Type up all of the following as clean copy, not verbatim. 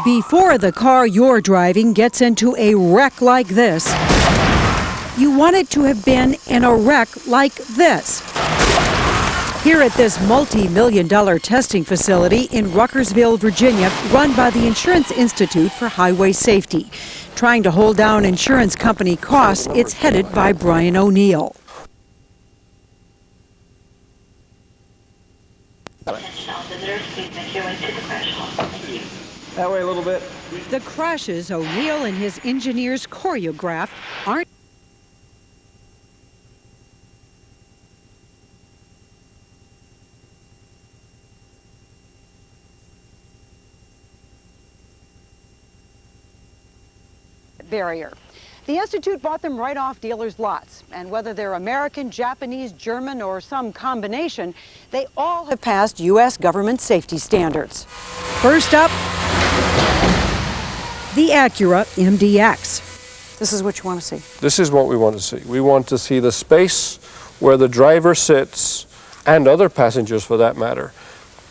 Before the car you're driving gets into a wreck like this, you want it to have been in a wreck like this. Here at this multi-million-dollar testing facility in Ruckersville, Virginia, run by the Insurance Institute for Highway Safety. Trying to hold down insurance company costs, it's headed by Brian O'Neill. That way a little bit. The crashes O'Neill and his engineers choreograph aren't barrier. The Institute bought them right off dealers' lots, and whether they're American, Japanese, German, or some combination, they all have passed U.S. government safety standards. First up, the Acura MDX. This is what you want to see. This is what we want to see. We want to see the space where the driver sits, and other passengers for that matter,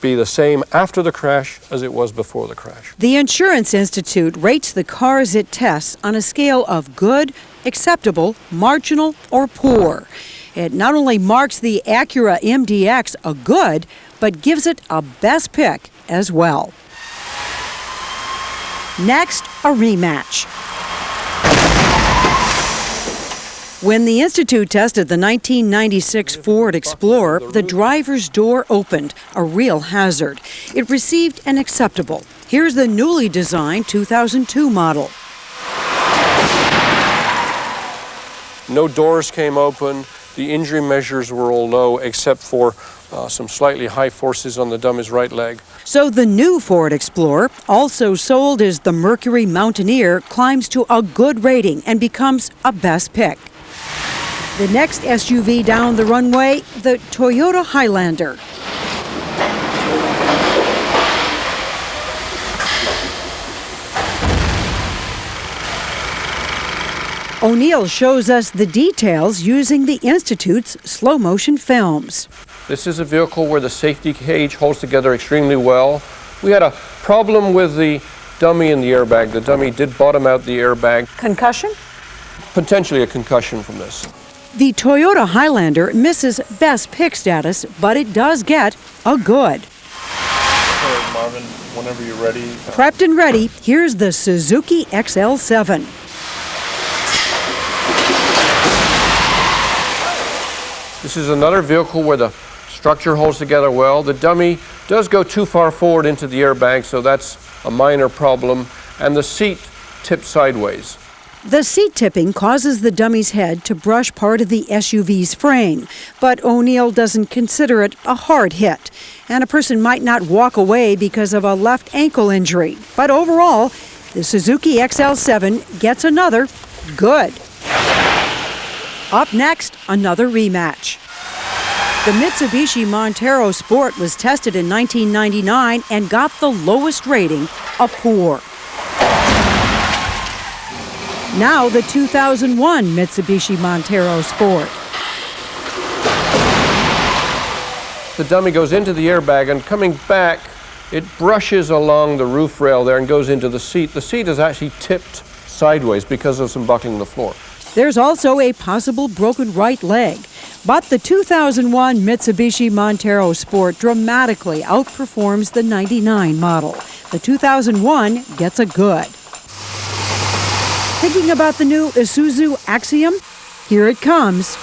be the same after the crash as it was before the crash. The Insurance Institute rates the cars it tests on a scale of good, acceptable, marginal, or poor. It not only marks the Acura MDX a good, but gives it a best pick as well. Next, a rematch. When the Institute tested the 1996 Ford Explorer, the driver's door opened, a real hazard. It received an acceptable. Here's the newly designed 2002 model. No doors came open. The injury measures were all low, except for some slightly high forces on the dummy's right leg. So the new Ford Explorer, also sold as the Mercury Mountaineer, climbs to a good rating and becomes a best pick. The next SUV down the runway, the Toyota Highlander. O'Neill shows us the details using the Institute's slow-motion films. This is a vehicle where the safety cage holds together extremely well. We had a problem with the dummy and the airbag. The dummy did bottom out the airbag. Concussion? Potentially a concussion from this. The Toyota Highlander misses best pick status, but it does get a good. Okay, Marvin, whenever you're ready. Prepped and ready, here's the Suzuki XL-7. This is another vehicle where the structure holds together well. The dummy does go too far forward into the airbag, so that's a minor problem, and the seat tips sideways. The seat tipping causes the dummy's head to brush part of the SUV's frame, but O'Neill doesn't consider it a hard hit, and a person might not walk away because of a left ankle injury. But overall, the Suzuki XL-7 gets another good. Up next, another rematch. The Mitsubishi Montero Sport was tested in 1999 and got the lowest rating, a poor. Now the 2001 Mitsubishi Montero Sport. The dummy goes into the airbag, and coming back, it brushes along the roof rail there and goes into the seat. The seat is actually tipped sideways because of some buckling on the floor. There's also a possible broken right leg. But the 2001 Mitsubishi Montero Sport dramatically outperforms the 99 model. The 2001 gets a good. Thinking about the new Isuzu Axiom? Here it comes.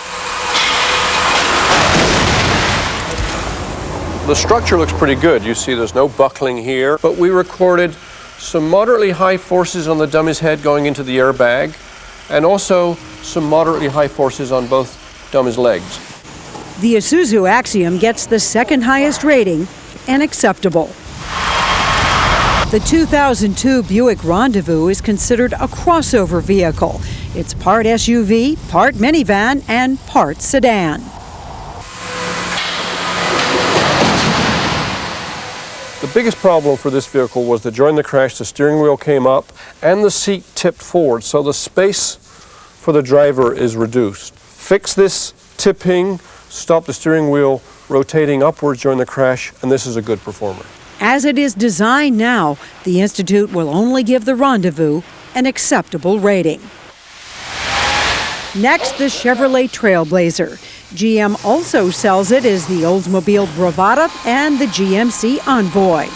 The structure looks pretty good. You see there's no buckling here, but we recorded some moderately high forces on the dummy's head going into the airbag, and also some moderately high forces on both dummy's legs. The Isuzu Axiom gets the second highest rating, and acceptable. The 2002 Buick Rendezvous is considered a crossover vehicle. It's part SUV, part minivan, and part sedan. The biggest problem for this vehicle was that during the crash, the steering wheel came up and the seat tipped forward, so the space for the driver is reduced. Fix this tipping, stop the steering wheel rotating upwards during the crash, and this is a good performer. As it is designed now, the Institute will only give the Rendezvous an acceptable rating. Next, the Chevrolet Trailblazer. GM also sells it as the Oldsmobile Bravada and the GMC Envoy.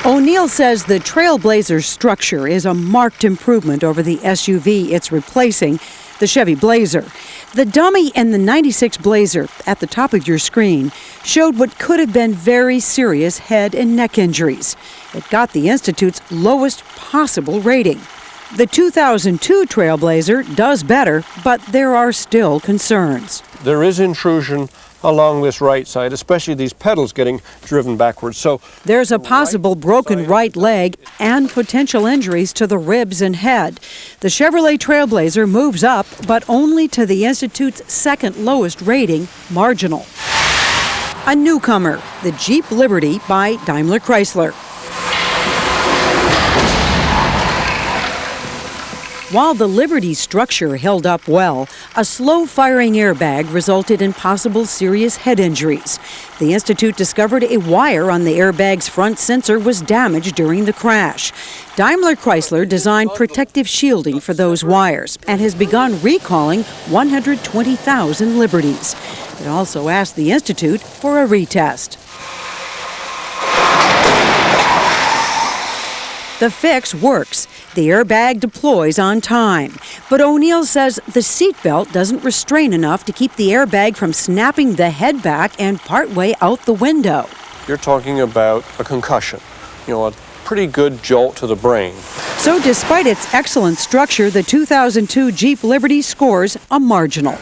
O'Neill says the Trailblazer's structure is a marked improvement over the SUV it's replacing, the Chevy Blazer. The dummy in the '96 Blazer at the top of your screen showed what could have been very serious head and neck injuries. It got the Institute's lowest possible rating. The 2002 Trailblazer does better, but there are still concerns. There is intrusion along this right side, especially these pedals getting driven backwards. So there's a possible broken right leg and potential injuries to the ribs and head. The Chevrolet Trailblazer moves up, but only to the Institute's second lowest rating, marginal. A newcomer, the Jeep Liberty by Daimler Chrysler. While the Liberty structure held up well, a slow-firing airbag resulted in possible serious head injuries. The Institute discovered a wire on the airbag's front sensor was damaged during the crash. Daimler Chrysler designed protective shielding for those wires and has begun recalling 120,000 Liberties. It also asked the Institute for a retest. The fix works. The airbag deploys on time. But O'Neill says the seatbelt doesn't restrain enough to keep the airbag from snapping the head back and partway out the window. You're talking about a concussion, a pretty good jolt to the brain. So despite its excellent structure, the 2002 Jeep Liberty scores a marginal.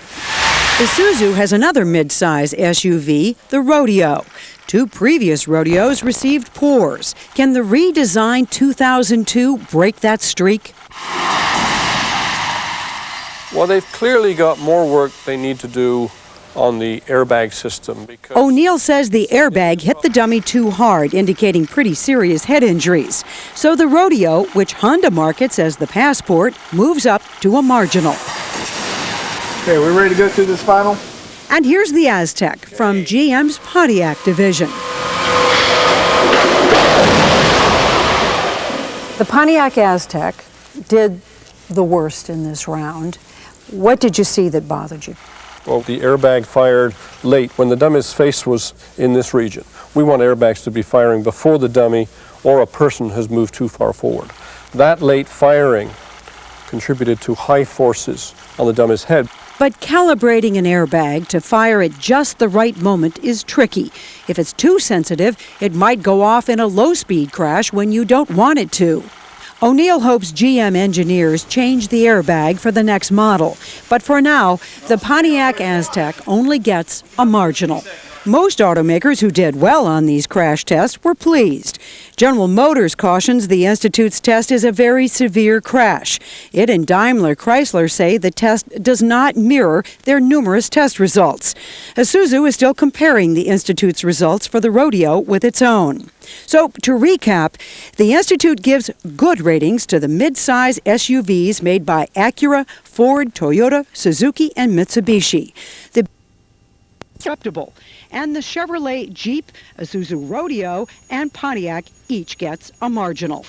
Isuzu has another midsize SUV, the Rodeo. 2 previous Rodeos received pours. Can the redesigned 2002 break that streak? Well, they've clearly got more work they need to do on the airbag system. Because O'Neill says the airbag hit the dummy too hard, indicating pretty serious head injuries. So the Rodeo, which Honda markets as the Passport, moves up to a marginal. Okay, we ready to go through this final? And here's the Aztec from GM's Pontiac division. The Pontiac Aztec did the worst in this round. What did you see that bothered you? Well, the airbag fired late when the dummy's face was in this region. We want airbags to be firing before the dummy or a person has moved too far forward. That late firing contributed to high forces on the dummy's head. But calibrating an airbag to fire at just the right moment is tricky. If it's too sensitive, it might go off in a low-speed crash when you don't want it to. O'Neill hopes GM engineers change the airbag for the next model. But for now, the Pontiac Aztec only gets a marginal. Most automakers who did well on these crash tests were pleased. General Motors cautions the Institute's test is a very severe crash. It and Daimler Chrysler say the test does not mirror their numerous test results. Isuzu is still comparing the Institute's results for the Rodeo with its own. So, to recap, the Institute gives good ratings to the mid-size SUVs made by Acura, Ford, Toyota, Suzuki, and Mitsubishi. The acceptable. And the Chevrolet, Jeep, Isuzu Rodeo, and Pontiac each gets a marginal.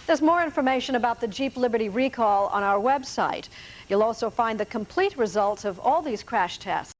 There's more information about the Jeep Liberty recall on our website. You'll also find the complete results of all these crash tests.